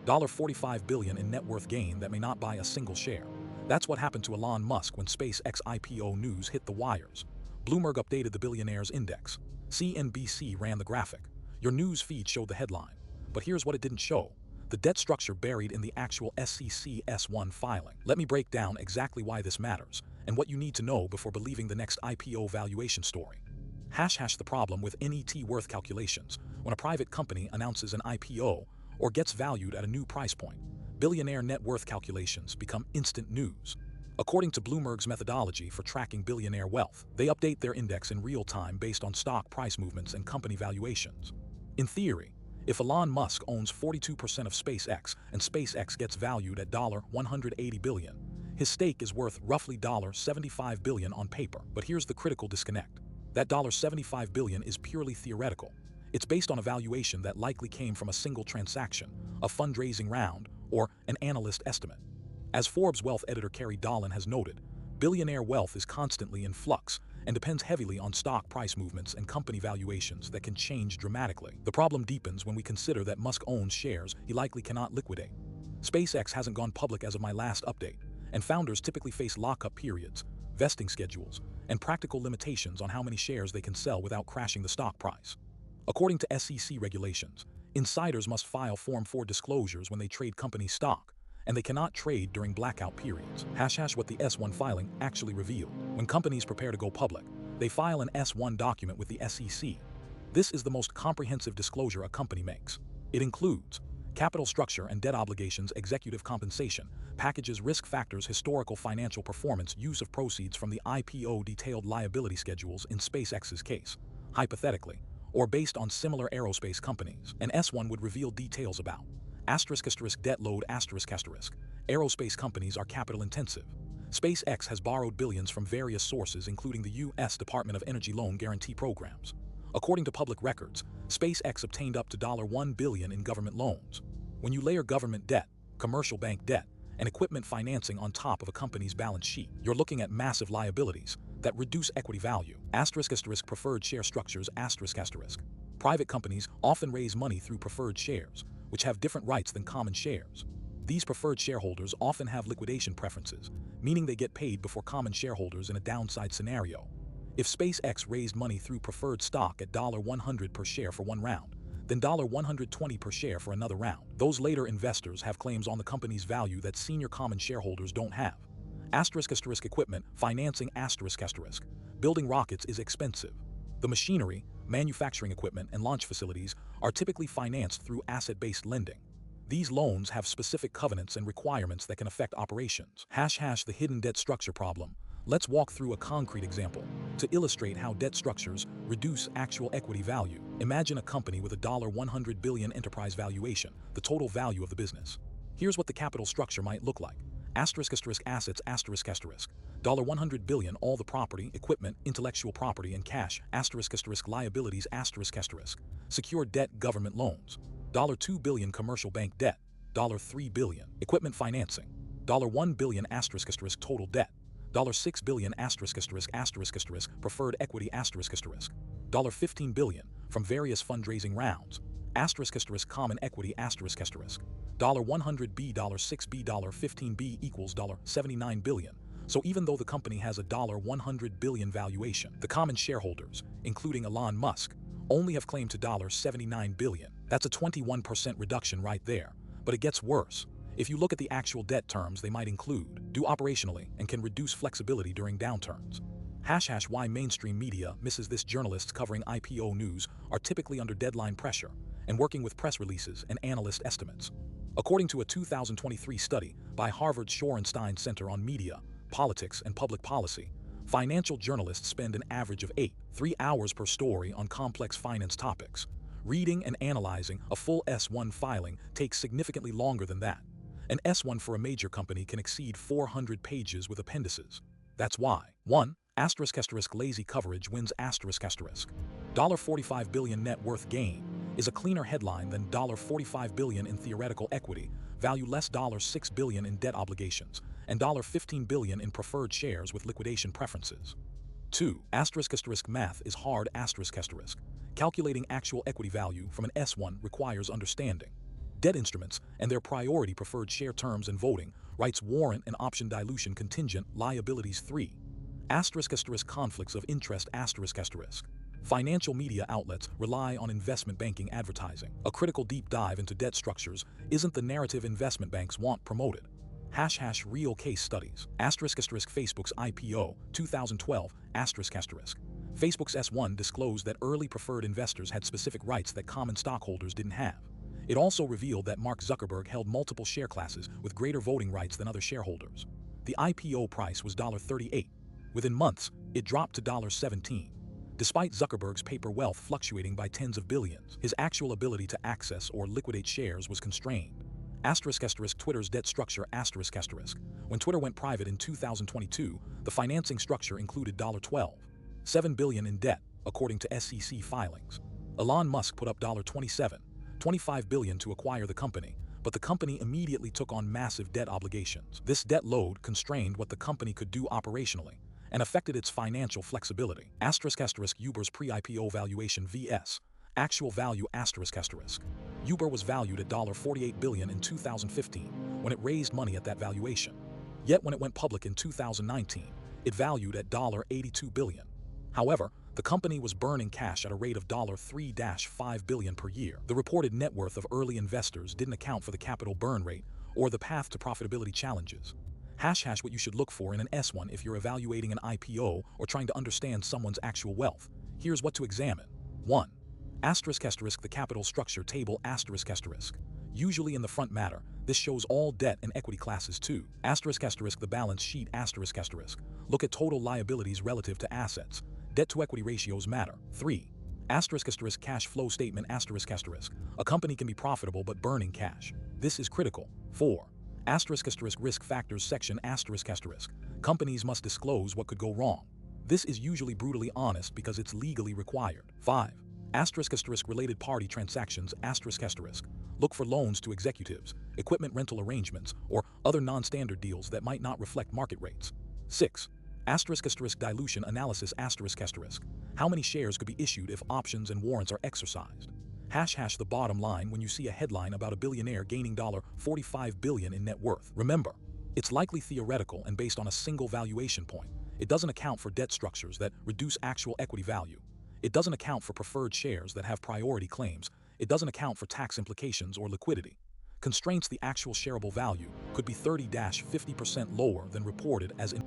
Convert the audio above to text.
$45 billion in net worth gain that may not buy a single share. That's what happened to Elon Musk when SpaceX IPO news hit the wires. Bloomberg updated the billionaires index. CNBC ran the graphic. Your news feed showed the headline. But here's what it didn't show: the debt structure buried in the actual SEC S-1 filing. Let me break down exactly why this matters, and what you need to know before believing the next IPO valuation story. The problem with net worth calculations. When a private company announces an IPO or gets valued at a new price point, billionaire net worth calculations become instant news. According to Bloomberg's methodology for tracking billionaire wealth, they update their index in real time based on stock price movements and company valuations. In theory, if Elon Musk owns 42% of SpaceX and SpaceX gets valued at $180 billion, his stake is worth roughly $75 billion on paper. But here's the critical disconnect. That $75 billion is purely theoretical. It's based on a valuation that likely came from a single transaction, a fundraising round, or an analyst estimate. As Forbes wealth editor Carrie Dolan has noted, billionaire wealth is constantly in flux and depends heavily on stock price movements and company valuations that can change dramatically. The problem deepens when we consider that Musk owns shares he likely cannot liquidate. SpaceX hasn't gone public as of my last update, and founders typically face lockup periods, vesting schedules, and practical limitations on how many shares they can sell without crashing the stock price. According to SEC regulations, insiders must file Form 4 disclosures when they trade company stock, and they cannot trade during blackout periods. What the S-1 filing actually revealed. When companies prepare to go public, they file an S-1 document with the SEC. This is the most comprehensive disclosure a company makes. It includes capital structure and debt obligations, executive compensation, packages, risk factors, historical financial performance, use of proceeds from the IPO, detailed liability schedules in SpaceX's case. Hypothetically, or based on similar aerospace companies, an S-1 would reveal details about debt load. Aerospace companies are capital intensive. SpaceX has borrowed billions from various sources, including the U.S. Department of Energy loan guarantee programs. According to public records, SpaceX obtained up to $1 billion in government loans. When you layer government debt, commercial bank debt, and equipment financing on top of a company's balance sheet, you're looking at massive liabilities that reduce equity value. Preferred share structures. Private companies often raise money through preferred shares, which have different rights than common shares. These preferred shareholders often have liquidation preferences, meaning they get paid before common shareholders in a downside scenario. If SpaceX raised money through preferred stock at $100 per share for one round, then $120 per share for another round, those later investors have claims on the company's value that senior common shareholders don't have. Equipment financing. Building rockets is expensive. The machinery, manufacturing equipment, and launch facilities are typically financed through asset-based lending. These loans have specific covenants and requirements that can affect operations. The hidden debt structure problem. Let's walk through a concrete example to illustrate how debt structures reduce actual equity value. Imagine a company with a $100 billion enterprise valuation, the total value of the business. Here's what the capital structure might look like. Assets. $100 billion, all the property, equipment, intellectual property, and cash. Liabilities. Secured debt, government loans. $2 billion commercial bank debt. $3 billion equipment financing. $1 billion total debt. $6 billion preferred equity. $15 billion from various fundraising rounds. Common equity. $100B, $6B, $15B equals $79 billion. So even though the company has a $100 billion valuation, the common shareholders, including Elon Musk, only have claim to $79 billion. That's a 21% reduction right there. But it gets worse. If you look at the actual debt terms they might include, do operationally, and can reduce flexibility during downturns. Why mainstream media misses this. Journalists covering IPO news are typically under deadline pressure and working with press releases and analyst estimates. According to a 2023 study by Harvard's Shorenstein Center on Media, Politics, and Public Policy, financial journalists spend an average of 3 hours per story on complex finance topics. Reading and analyzing a full S-1 filing takes significantly longer than that. An S-1 for a major company can exceed 400 pages with appendices. That's why. 1. Lazy coverage wins. $45 billion net worth gain is a cleaner headline than $45 billion in theoretical equity value less $6 billion in debt obligations and $15 billion in preferred shares with liquidation preferences. 2. Math is hard. Calculating actual equity value from an S-1 requires understanding. Debt instruments and their priority preferred share terms and voting rights warrant and option dilution contingent liabilities. 3. Conflicts of interest. Financial media outlets rely on investment banking advertising. A critical deep dive into debt structures isn't the narrative investment banks want promoted. Real case studies. Facebook's IPO 2012. Facebook's S-1 disclosed that early preferred investors had specific rights that common stockholders didn't have. It also revealed that Mark Zuckerberg held multiple share classes with greater voting rights than other shareholders. The IPO price was $38. Within months, it dropped to $17. Despite Zuckerberg's paper wealth fluctuating by tens of billions, his actual ability to access or liquidate shares was constrained. Twitter's debt structure. When Twitter went private in 2022, the financing structure included $12.7 billion in debt, according to SEC filings. Elon Musk put up $27.25 billion to acquire the company, but the company immediately took on massive debt obligations. This debt load constrained what the company could do operationally and affected its financial flexibility. Uber's pre-IPO valuation vs. actual value. Uber was valued at $48 billion in 2015 when it raised money at that valuation. Yet when it went public in 2019, it valued at $82 billion. However, the company was burning cash at a rate of $3-5 billion per year. The reported net worth of early investors didn't account for the capital burn rate or the path to profitability challenges. What you should look for in an S-1 if you're evaluating an IPO or trying to understand someone's actual wealth. Here's what to examine. 1. The capital structure table. Usually in the front matter, this shows all debt and equity classes. 2. The balance sheet. Look at total liabilities relative to assets. Debt to equity ratios matter. 3. Cash flow statement. A company can be profitable but burning cash. This is critical. 4. Risk factors section. Companies must disclose what could go wrong. This is usually brutally honest because it's legally required. 5. Related party transactions. Look for loans to executives, equipment rental arrangements, or other non-standard deals that might not reflect market rates. 6. Dilution analysis. How many shares could be issued if options and warrants are exercised? The bottom line when you see a headline about a billionaire gaining $45 billion in net worth. Remember, it's likely theoretical and based on a single valuation point. It doesn't account for debt structures that reduce actual equity value. It doesn't account for preferred shares that have priority claims. It doesn't account for tax implications or liquidity constraints. The actual shareable value could be 30-50% lower than reported as in